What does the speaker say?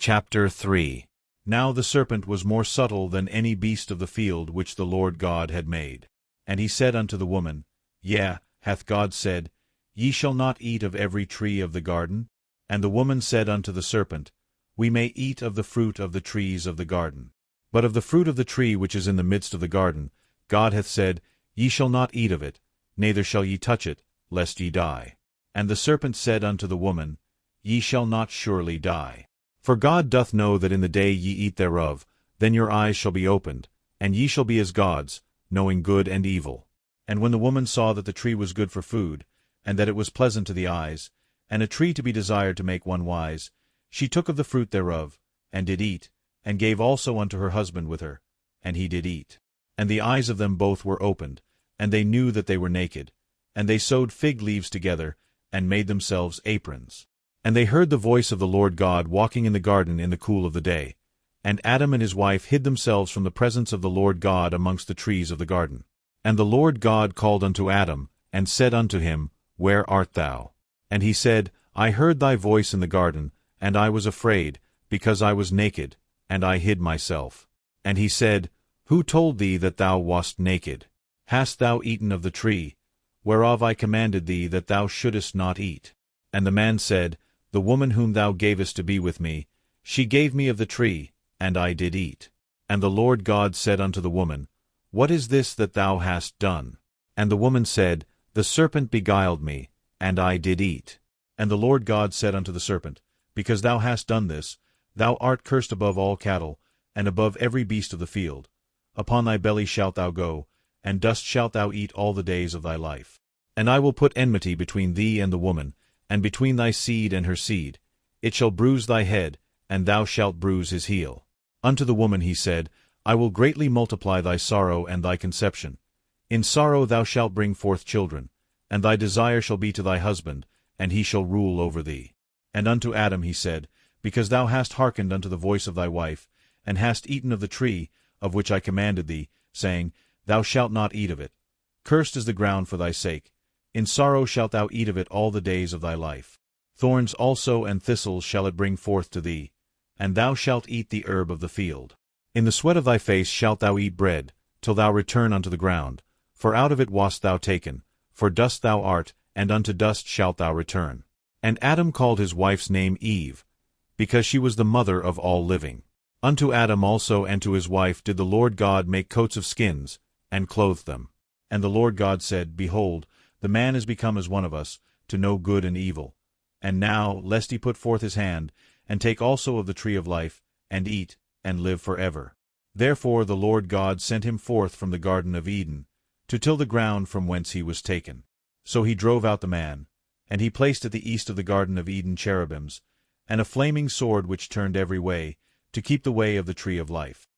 Chapter 3. Now the serpent was more subtle than any beast of the field which the Lord God had made. And he said unto the woman, Yea, hath God said, Ye shall not eat of every tree of the garden? And the woman said unto the serpent, We may eat of the fruit of the trees of the garden. But of the fruit of the tree which is in the midst of the garden, God hath said, Ye shall not eat of it, neither shall ye touch it, lest ye die. And the serpent said unto the woman, Ye shall not surely die. For God doth know that in the day ye eat thereof, then your eyes shall be opened, and ye shall be as gods, knowing good and evil. And when the woman saw that the tree was good for food, and that it was pleasant to the eyes, and a tree to be desired to make one wise, she took of the fruit thereof, and did eat, and gave also unto her husband with her, and he did eat. And the eyes of them both were opened, and they knew that they were naked. And they sewed fig leaves together, and made themselves aprons. And they heard the voice of the Lord God walking in the garden in the cool of the day. And Adam and his wife hid themselves from the presence of the Lord God amongst the trees of the garden. And the Lord God called unto Adam, and said unto him, Where art thou? And he said, I heard thy voice in the garden, and I was afraid, because I was naked, and I hid myself. And he said, Who told thee that thou wast naked? Hast thou eaten of the tree, whereof I commanded thee that thou shouldest not eat? And the man said, The woman whom thou gavest to be with me, she gave me of the tree, and I did eat. And the Lord God said unto the woman, What is this that thou hast done? And the woman said, The serpent beguiled me, and I did eat. And the Lord God said unto the serpent, Because thou hast done this, thou art cursed above all cattle, and above every beast of the field. Upon thy belly shalt thou go, and dust shalt thou eat all the days of thy life. And I will put enmity between thee and the woman, and between thy seed and her seed. It shall bruise thy head, and thou shalt bruise his heel. Unto the woman he said, I will greatly multiply thy sorrow and thy conception. In sorrow thou shalt bring forth children, and thy desire shall be to thy husband, and he shall rule over thee. And unto Adam he said, Because thou hast hearkened unto the voice of thy wife, and hast eaten of the tree, of which I commanded thee, saying, Thou shalt not eat of it. Cursed is the ground for thy sake. In sorrow shalt thou eat of it all the days of thy life. Thorns also and thistles shall it bring forth to thee, and thou shalt eat the herb of the field. In the sweat of thy face shalt thou eat bread, till thou return unto the ground, for out of it wast thou taken, for dust thou art, and unto dust shalt thou return. And Adam called his wife's name Eve, because she was the mother of all living. Unto Adam also and to his wife did the Lord God make coats of skins, and clothed them. And the Lord God said, Behold, the man is become as one of us, to know good and evil. And now, lest he put forth his hand, and take also of the tree of life, and eat, and live forever. Therefore the Lord God sent him forth from the garden of Eden, to till the ground from whence he was taken. So he drove out the man, and he placed at the east of the garden of Eden cherubims, and a flaming sword which turned every way, to keep the way of the tree of life.